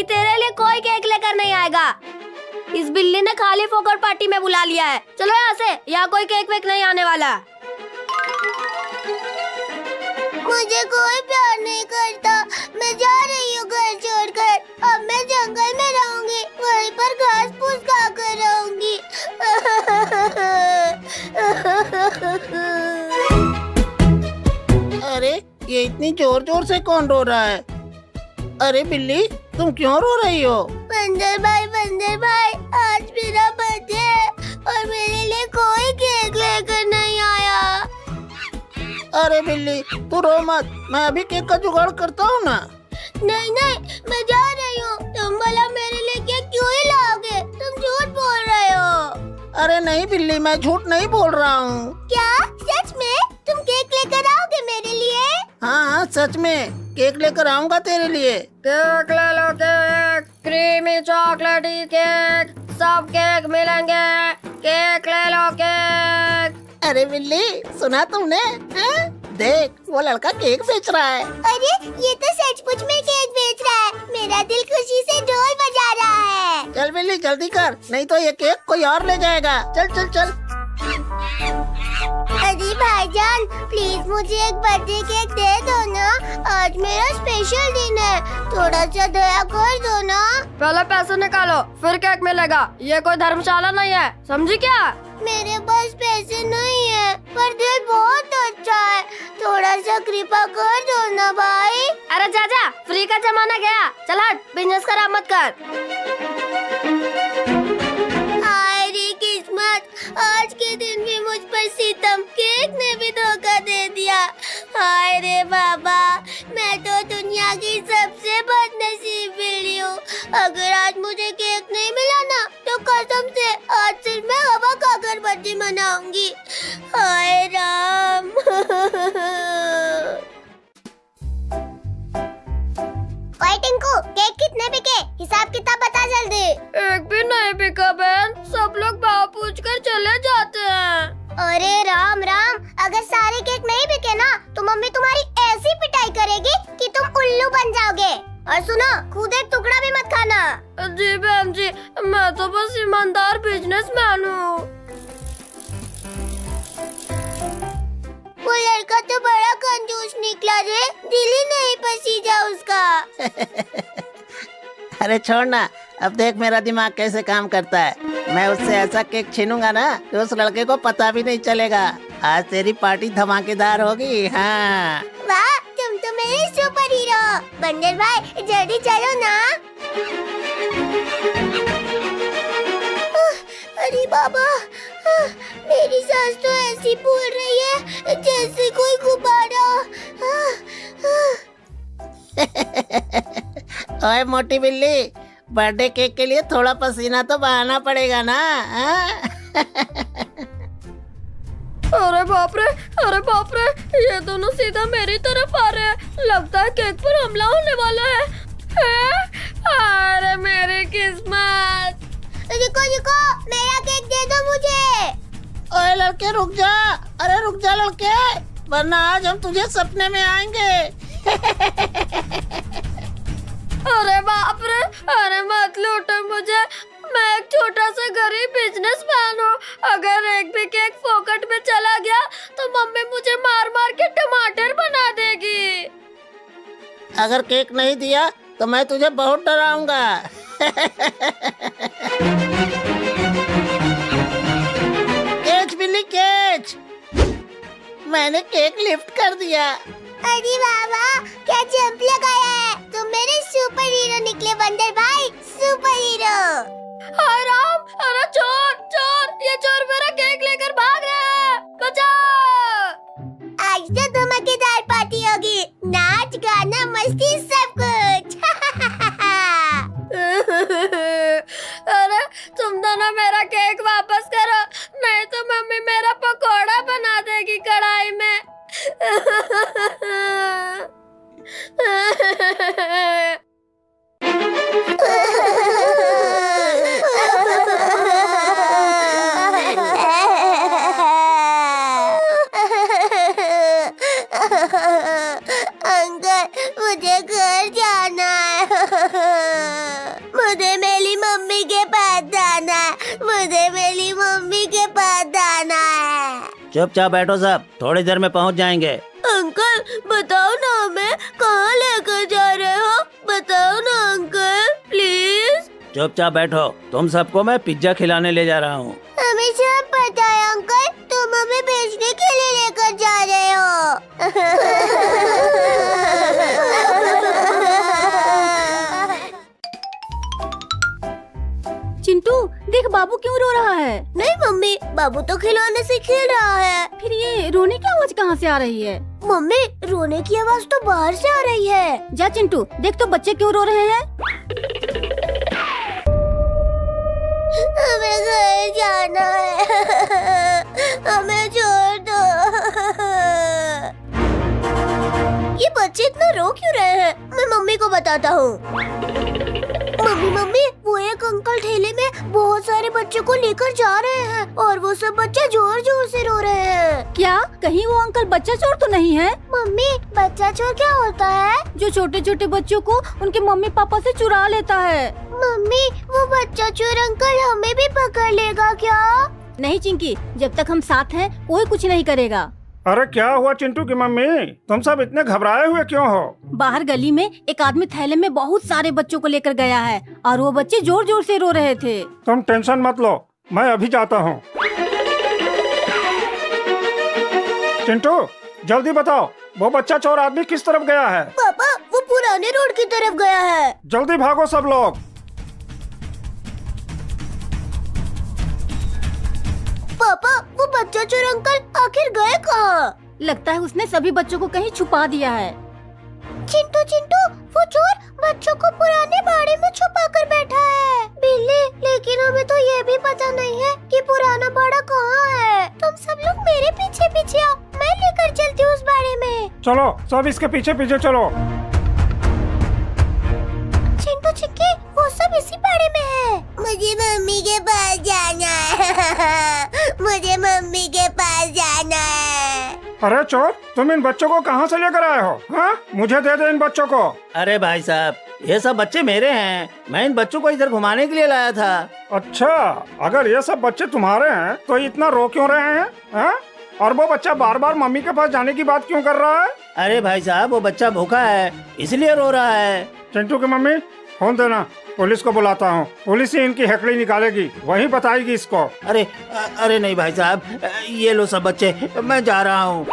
कि तेरे लिए कोई केक लेकर नहीं आएगा। इस बिल्ली ने खाली फोकट पार्टी में बुला लिया है। चलो यहाँ से, यहाँ कोई केक वेक नहीं आने वाला। मुझे कोई प्यार नहीं करता। मैं जा रही हूँ घर छोड़कर। अब मैं जंगल में रहूंगी, वहीं पर घास फूस खाकर रहूंगी। अरे ये इतनी जोर जोर से कौन रो रहा है? अरे बिल्ली, तुम क्यों रो रही हो? बंदर भाई, आज मेरा बर्थडे है और मेरे लिए कोई केक लेकर नहीं आया। अरे बिल्ली, तू रो मत, मैं अभी केक का जुगाड़ करता हूँ ना। नहीं, मैं जा रही हूँ। तुम भला मेरे लिए केक क्यों ही लाओगे? तुम झूठ बोल रहे हो। अरे नहीं बिल्ली, मैं झूठ नहीं बोल रहा हूँ। क्या सच में तुम केक लेकर आओगे मेरे लिए? हाँ, सच में केक लेकर आऊंगा तेरे लिए। केक ले लो, केक, क्रीमी चॉकलेटी केक, सब केक मिलेंगे। केक ले लो, केक। अरे बिल्ली, सुना तुमने? हाँ? देख, वो लड़का केक बेच रहा है। अरे ये तो सचमुच में केक बेच रहा है। मेरा दिल खुशी से ढोल बजा रहा है। चल बिल्ली, जल्दी कर, नहीं तो ये केक कोई और ले जाएगा। चल चल चल। अरे भाईजान, प्लीज मुझे एक बर्थडे केक दे दो ना। आज मेरा स्पेशल दिन है, थोड़ा सा दया कर दो ना। पहले पैसे निकालो, फिर केक मिलेगा। ये कोई धर्मशाला नहीं है, समझी क्या? मेरे पास पैसे नहीं है, पर दिल बहुत अच्छा है। थोड़ा सा कृपा कर दो ना भाई। अरे जा, फ्री का जमाना गया। चल हट, बिजनेस खराब मत कर। हाय रे किस्मत, आज के दिन भी मुझ पर सितम। केक ने भी धोखा दे दिया। हाय रे बाबा, मैं तो दुनिया की सबसे बदनसीब बिल्ली हूँ। अगर आज मुझे केक नहीं मिला ना, तो कसम से आज सिर्फ मैं हवा खाकर बर्थडे मनाऊंगी। हाय राम। ओए टिंकू, केक कितने बिके? हिसाब किताब बता जल्दी। एक भी नहीं बिका बहन, सब लोग भाव पूछ कर चले जाते हैं। अरे राम, अगर सारे केक नहीं बिके ना, तो मम्मी तुम्हारी ऐसी पिटाई करेगी कि तुम उल्लू बन जाओगे। और सुनो, खुद एक टुकड़ा भी मत खाना। जी बहन जी, मैं तो बस ईमानदार बिजनेसमैन हूँ। वो लड़का तो बड़ा कंजूस निकला रे, दिल ही नहीं पसीजा उसका। अरे छोड़ ना, अब देख मेरा दिमाग कैसे काम करता है। मैं उससे ऐसा केक छीनूंगा ना कि उस लड़के को पता भी नहीं चलेगा। आज तेरी पार्टी धमाकेदार होगी। हाँ, वाह, तुम तो मेरे सुपर हीरो। बंदर भाई, जल्दी चलो ना। अरे बाबा, मेरी सांस तो ऐसी फूल रही है जैसे कोई गुब्बारा। ओए मोटी बिल्ली, बर्थडे केक के लिए थोड़ा पसीना तो बहाना पड़ेगा ना। अरे बाप रे, ये दोनों सीधा मेरी तरफ आ रहे हैं। लगता है केक पर हमला होने वाला है। अरे मेरी किस्मत। रुको, मेरा केक दे दो मुझे। ओए लड़के रुक जा। अरे रुक जा लड़के, वरना आज हम तुझे सपने में आएंगे। अरे बाप रे, अरे मत लूटो मुझे। मैं एक छोटा सा गरीब बिजनेसमैन हूँ। अगर एक भी केक फोकट में चला गया तो मम्मी मुझे मार मार के टमाटर बना देगी। अगर केक नहीं दिया तो मैं तुझे बहुत डराऊंगा। कैच बिल्ली कैच, मैंने केक लिफ्ट कर दिया। अरे बाबा, क्या जंप लगाया है। तुम मेरे सुपर हीरो निकले बंदर भाई, सुपर हीरो। हाय राम, अरे चोर, ये चोर मेरा केक लेकर भाग रहा है। बचाओ। आज तो धमाकेदार पार्टी होगी, नाच गाना मस्ती सब कुछ। अरे तुम दोनों मेरा केक वापस करो, नहीं तो मम्मी मेरा पकोड़ा बना देगी कढ़ाई में। अंकल, मुझे घर जाना है। चुपचाप बैठो सब, थोड़ी देर में पहुंच जाएंगे। अंकल बताओ ना, हमें कहाँ लेकर जा रहे हो? बताओ ना अंकल प्लीज। चुपचाप बैठो, तुम सबको मैं पिज्जा खिलाने ले जा रहा हूँ। हमें सब पता है अंकल, तुम हमें बेचने के लिए लेकर जा रहे हो। चिंटू देख बाबू क्यों रो रहा है? नहीं मम्मी, बाबू तो खिलौने से खेल रहा है। फिर ये रोने की आवाज कहाँ से आ रही है? मम्मी रोने की आवाज तो बाहर से आ रही है। जा चिंटू देख तो बच्चे क्यों रो रहे हैं। हमें घर जाना है, हमें छोड़ दो। ये बच्चे इतना रो क्यों रहे हैं? मैं मम्मी को बताता हूँ। मम्मी वो एक अंकल ठेले में बहुत सारे बच्चों को लेकर जा रहे हैं और वो सब बच्चे जोर जोर से रो रहे हैं। क्या कहीं वो अंकल बच्चा चोर तो नहीं है? मम्मी बच्चा चोर क्या होता है? जो छोटे छोटे बच्चों को उनके मम्मी पापा से चुरा लेता है। मम्मी वो बच्चा चोर अंकल हमें भी पकड़ लेगा क्या? नहीं चिंकी, जब तक हम साथ हैं कोई कुछ नहीं करेगा। अरे क्या हुआ चिंटू की मम्मी, तुम सब इतने घबराए हुए क्यों हो? बाहर गली में एक आदमी थैले में बहुत सारे बच्चों को लेकर गया है और वो बच्चे जोर जोर से रो रहे थे। तुम टेंशन मत लो, मैं अभी जाता हूँ। चिंटू जल्दी बताओ, वो बच्चा चोर आदमी किस तरफ गया है? पापा वो पुराने रोड की तरफ गया है। जल्दी भागो सब लोग। पापा वो बच्चा चोर अंकल आखिर गए कहाँ? लगता है उसने सभी बच्चों को कहीं छुपा दिया है। चिंटू चिंटू वो चोर बच्चों को पुराने बाड़े में छुपा कर बैठा है। बिल्ली लेकिन हमें तो ये भी पता नहीं है कि पुराना बाड़ा कहाँ है। तुम सब लोग मेरे पीछे पीछे आओ, मैं लेकर चलती हूँ उस बाड़े में। चलो सब इसके पीछे पीछे चलो। चिंटू चिक्की वो सब इसी बाड़े में है। मुझे मम्मी के पास जाना है। मुझे मम्मी के पास जाना है। अरे चोर, तुम इन बच्चों को कहाँ से लेकर आए हो? हाँ मुझे दे दे इन बच्चों को। अरे भाई साहब, ये सब बच्चे मेरे हैं, मैं इन बच्चों को इधर घुमाने के लिए लाया था। अच्छा, अगर ये सब बच्चे तुम्हारे हैं तो इतना रो क्यों रहे हैं? हाँ? और वो बच्चा बार बार मम्मी के पास जाने की बात क्यों कर रहा है? अरे भाई साहब, वो बच्चा भूखा है इसलिए रो रहा है। चिंटू की मम्मी फोन देना, पुलिस को बुलाता हूँ। पुलिस ही इनकी हेकड़ी निकालेगी, वही बताएगी इसको। अरे नहीं भाई साहब, ये लो सब बच्चे, मैं जा रहा हूँ।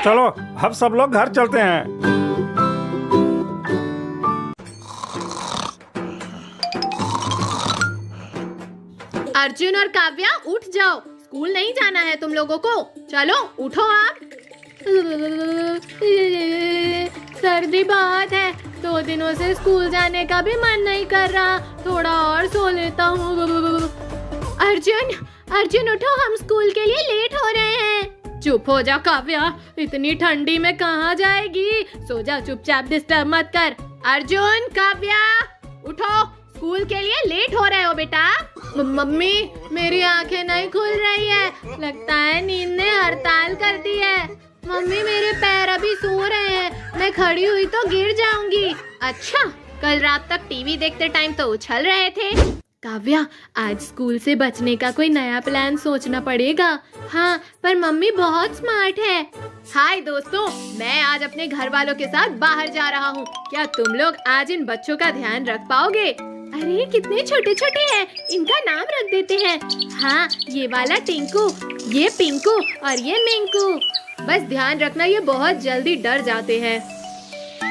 चलो अब सब लोग घर चलते हैं। अर्जुन और काव्या उठ जाओ, स्कूल नहीं जाना है तुम लोगों को। चलो उठो आप। सर्दी बहुत है, 2 दिनों से स्कूल जाने का भी मन नहीं कर रहा, थोड़ा और सो लेता हूँ। अर्जुन उठो, हम स्कूल के लिए लेट हो रहे हैं। चुप हो जा काव्या, इतनी ठंडी में कहाँ जाएगी? सो जा चुपचाप, डिस्टर्ब मत कर। अर्जुन काव्या उठो, स्कूल के लिए लेट हो रहे हो बेटा। मम्मी मेरी आंखें नहीं खुल रही है, लगता है नींद ने हड़ताल कर दी है। मम्मी मेरे पैर अभी सो रहे हैं, मैं खड़ी हुई तो गिर जाऊंगी। अच्छा, कल रात तक टीवी देखते टाइम तो उछल रहे थे। काव्या, आज स्कूल से बचने का कोई नया प्लान सोचना पड़ेगा। हाँ, पर मम्मी बहुत स्मार्ट है। हाय दोस्तों, मैं आज अपने घर वालों के साथ बाहर जा रहा हूँ। क्या तुम लोग आज इन बच्चों का ध्यान रख पाओगे? अरे कितने छोटे छोटे हैं, इनका नाम रख देते हैं। हाँ, ये वाला टिंकू, ये पिंकू और ये मिंकू। बस ध्यान रखना, ये बहुत जल्दी डर जाते हैं।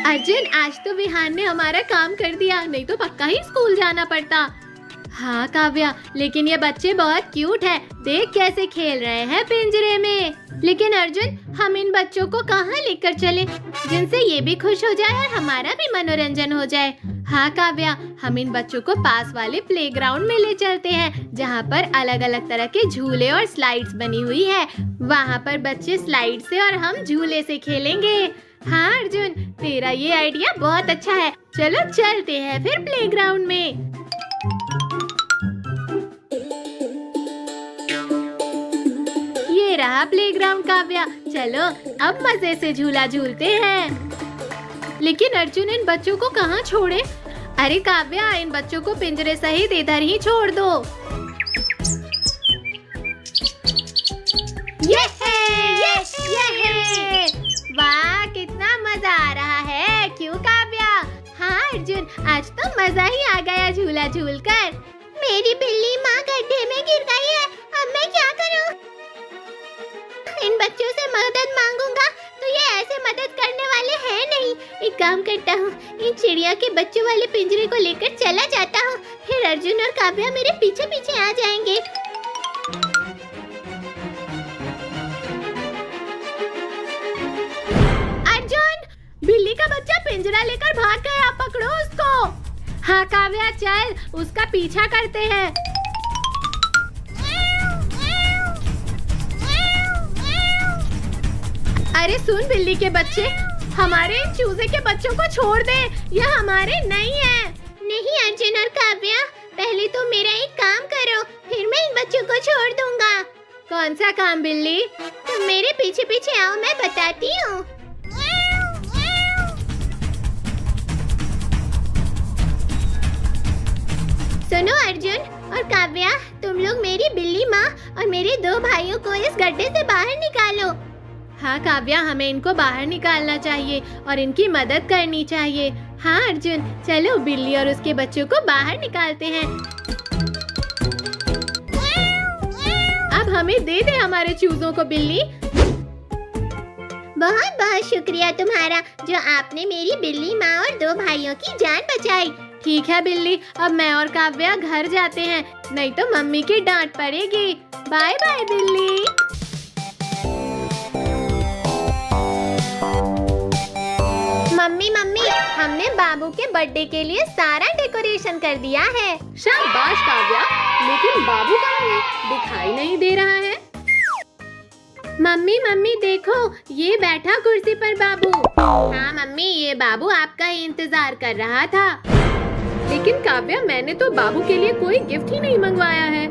अर्जुन, आज तो विहान ने हमारा काम कर दिया, नहीं तो पक्का ही स्कूल जाना पड़ता। हाँ काव्या, लेकिन ये बच्चे बहुत क्यूट है, देख कैसे खेल रहे हैं पिंजरे में। लेकिन अर्जुन, हम इन बच्चों को कहाँ लेकर चले जिनसे ये भी खुश हो जाए और हमारा भी मनोरंजन हो जाए? हाँ काव्या, हम इन बच्चों को पास वाले प्लेग्राउंड में ले चलते हैं, जहाँ पर अलग अलग तरह के झूले और स्लाइड्स बनी हुई है। वहाँ पर बच्चे स्लाइड से और हम झूले से खेलेंगे। हाँ अर्जुन, तेरा ये आइडिया बहुत अच्छा है। चलो चलते हैं फिर प्लेग्राउंड में। ये रहा प्लेग्राउंड काव्या, चलो अब मजे से झूला झूलते हैं। लेकिन अर्जुन, इन बच्चों को कहाँ छोड़े? अरे काव्या, इन बच्चों को पिंजरे सहित इधर ही छोड़ दो। मजा आ रहा है, क्यों काव्या? हाँ अर्जुन, आज तो मजा ही आ गया झूला झूल कर। मेरी बिल्ली माँ गड्ढे में गिर गई है, अब मैं क्या करूँ? इन बच्चों से मदद मांगूंगा तो ये ऐसे मदद करने वाले हैं नहीं। एक काम करता हूँ, इन चिड़िया के बच्चों वाले पिंजरे को लेकर चला जाता हूँ, फिर अर्जुन और काव्या मेरे पीछे पीछे आ जाएंगे। अर्जुन, बिल्ली का बच्चा पिंजरा लेकर भाग गया, पकड़ो उसको। हाँ काव्या चल, उसका पीछा करते हैं। अरे सुन बिल्ली के बच्चे, हमारे इन चूजे के बच्चों को छोड़ दे, यह हमारे नहीं है। नहीं अर्जुन और काव्या, पहले तो मेरा एक काम करो, फिर मैं इन बच्चों को छोड़ दूंगा। कौन सा काम बिल्ली? तुम मेरे पीछे पीछे आओ, मैं बताती हूँ। सुनो अर्जुन और काव्या, तुम लोग मेरी बिल्ली माँ और मेरे 2 भाइयों को इस गड्ढे से बाहर निकालो। हाँ काव्या, हमें इनको बाहर निकालना चाहिए और इनकी मदद करनी चाहिए। हाँ अर्जुन, चलो बिल्ली और उसके बच्चों को बाहर निकालते हैं। अब हमें दे दे हमारे चूजों को बिल्ली। बहुत बहुत शुक्रिया तुम्हारा, जो आपने मेरी बिल्ली माँ और 2 भाइयों की जान बचाई। ठीक है बिल्ली, अब मैं और काव्या घर जाते हैं, नहीं तो मम्मी की डांट पड़ेगी। बाय बाय बिल्ली। मम्मी मम्मी, हमने बाबू के बर्थडे के लिए सारा डेकोरेशन कर दिया है। शाबाश काव्या, लेकिन बाबू कहाँ है? दिखाई नहीं दे रहा है। मम्मी मम्मी देखो, ये बैठा कुर्सी पर बाबू। हाँ मम्मी, ये बाबू आपका ही इंतजार कर रहा था। लेकिन काव्या, मैंने तो बाबू के लिए कोई गिफ्ट ही नहीं मंगवाया है।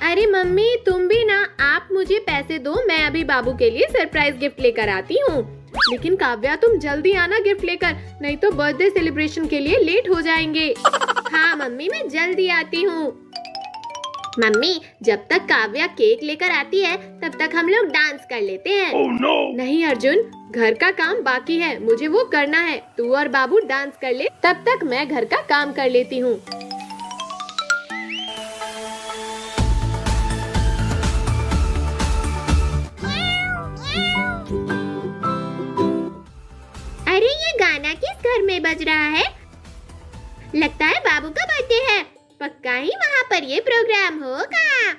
अरे मम्मी तुम भी ना, आप मुझे पैसे दो, मैं अभी बाबू के लिए सरप्राइज गिफ्ट लेकर आती हूँ। लेकिन काव्या तुम जल्दी आना गिफ्ट लेकर, नहीं तो बर्थडे सेलिब्रेशन के लिए लेट हो जाएंगे। हाँ मम्मी, मैं जल्दी आती हूँ। मम्मी, जब तक काव्या केक लेकर आती है तब तक हम लोग डांस कर लेते हैं। Oh, no! नहीं अर्जुन, घर का काम बाकी है, मुझे वो करना है। तू और बाबू डांस कर ले, तब तक मैं घर का काम कर लेती हूँ। अरे ये गाना किस घर में बज रहा है? लगता है बाबू का बर्थडे है, पक्का ही वहाँ पर ये प्रोग्राम होगा।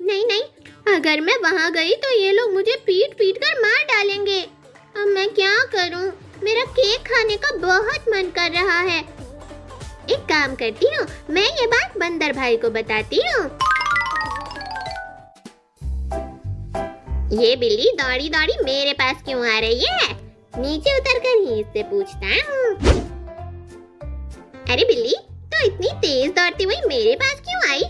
नहीं नहीं, अगर मैं वहाँ गई तो ये लोग मुझे पीट पीट कर मार डालेंगे। अब मैं क्या करूँ? मेरा केक खाने का बहुत मन कर रहा है। एक काम करती हूँ, मैं ये बात बंदर भाई को बताती हूँ। ये बिल्ली दौड़ी दौड़ी मेरे पास क्यों आ रही है? नीचे उतरकर ही इससे पूछता हूँ। अरे बिल्ली, तो इतनी तेज दौड़ती हुई मेरे पास क्यों आई?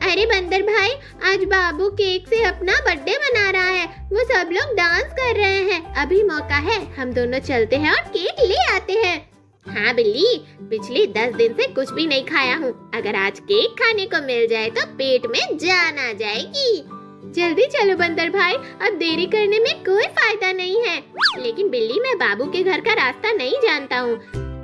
अरे बंदर भाई, आज बाबू केक से अपना बर्थडे मना रहा है, वो सब लोग डांस कर रहे हैं। अभी मौका है, हम दोनों चलते हैं और केक ले आते हैं। हाँ बिल्ली, पिछले 10 दिन से कुछ भी नहीं खाया हूँ, अगर आज केक खाने को मिल जाए तो पेट में जान आ जाएगी। जल्दी चलो बंदर भाई, अब देरी करने में कोई फायदा नहीं है। लेकिन बिल्ली, मैं बाबू के घर का रास्ता नहीं जानता हूँ।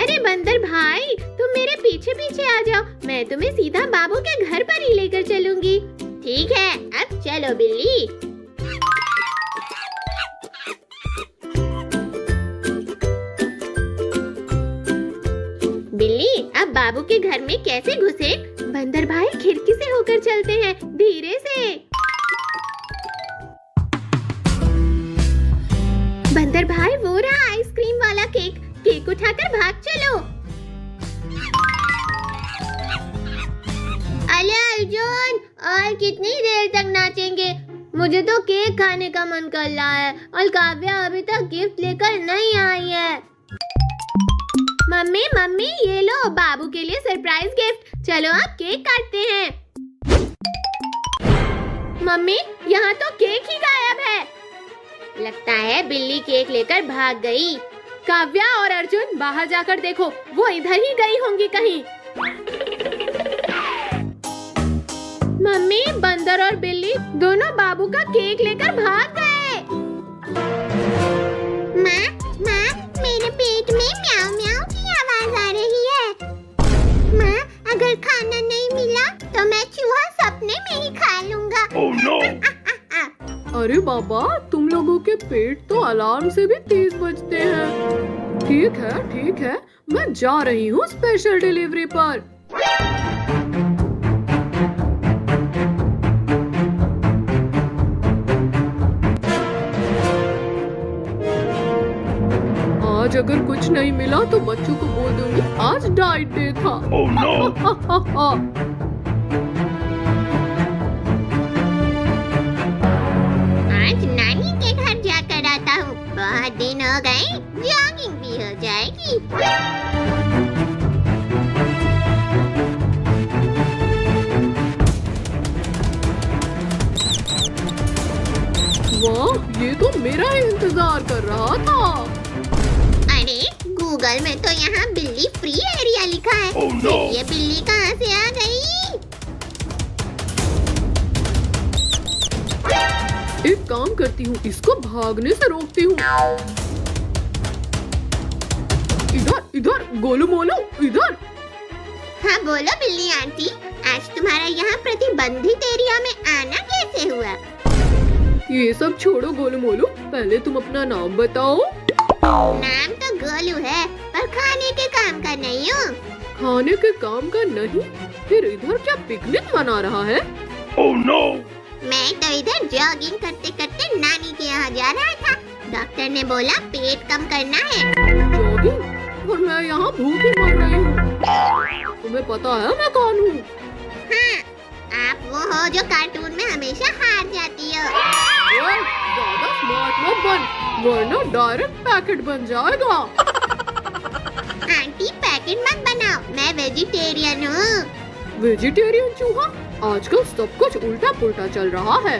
अरे बंदर भाई, तुम मेरे पीछे पीछे आ जाओ, मैं तुम्हें सीधा बाबू के घर पर ही लेकर चलूंगी। ठीक है, अब चलो बिल्ली। बिल्ली, अब बाबू के घर में कैसे घुसे? बंदर भाई, खिड़की से होकर चलते हैं, धीरे से। बंदर भाई, वो रहा आइसक्रीम वाला केक, केक उठाकर भाग चलो। अरे अर्जुन, और कितनी देर तक नाचेंगे? मुझे तो केक खाने का मन कर रहा है और काव्या अभी तक गिफ्ट लेकर नहीं आई है। मम्मी मम्मी, ये लो बाबू के लिए सरप्राइज गिफ्ट, चलो आप केक काटते हैं। मम्मी, यहाँ तो केक ही गायब है। लगता है बिल्ली केक लेकर भाग गई। काव्या और अर्जुन, बाहर जाकर देखो, वो इधर ही गई होंगी कहीं। मम्मी, बंदर और बिल्ली दोनों बाबू का केक लेकर भाग गए। माँ, माँ, मेरे पेट अगर खाना नहीं मिला तो मैं चूहा सपने में ही खा लूंगा। अरे बाबा, तुम लोगों के पेट तो अलार्म से भी तेज बजते हैं। ठीक है, मैं जा रही हूँ स्पेशल डिलीवरी पर। आज अगर कुछ नहीं मिला तो बच्चों को बोल दूंगी आज डाइट डे था। आज नानी के घर जाकर आता हूँ, बहुत दिन हो गए, जॉगिंग भी हो जाएगी। वाह, ये तो मेरा ही इंतजार कर रहा था। अरे गूगल में तो यहाँ बिल्ली फ्री एरिया लिखा है। ये बिल्ली कहाँ से आ गई? एक काम करती हूँ, इसको भागने से रोकती हूँ। इधर गोलू मोलू, इधर। हाँ बोलो बिल्ली आंटी, आज तुम्हारा यहाँ प्रतिबंधित एरिया में आना कैसे हुआ? ये सब छोड़ो गोलू मोलू, पहले तुम अपना नाम बताओ। नाम तो गोलू है, पर खाने के काम का नहीं हूँ। खाने के काम का नहीं? फिर इधर क्या पिकनिक मना रहा है? मैं तो इधर जॉगिंग करते करते नानी के यहाँ जा रहा था। डॉक्टर ने बोला पेट कम करना है। जॉगिंग? और मैं यहाँ भूखी मर रही हूँ। तुम्हें पता है मैं कौन हूँ? हाँ, आप वो हो जो कार्टून में हमेशा हार जाती हो। ओए, ज्यादा स्मार्ट मत बन, वरना डायरेक्ट पैकेट बन जाएगा। आंटी पैकेट मत बनाओ, मैं वेजिटेरियन हूँ। वेजिटेरियन चूहा? आजकल सब कुछ उल्टा पुल्टा चल रहा है।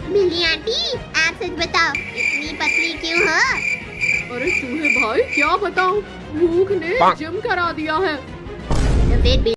बिल्ली आंटी, आप सच बताओ, इतनी पतली क्यों हो? अरे चूहे भाई, क्या बताऊं, भूख ने जिम करा दिया है। तो फिर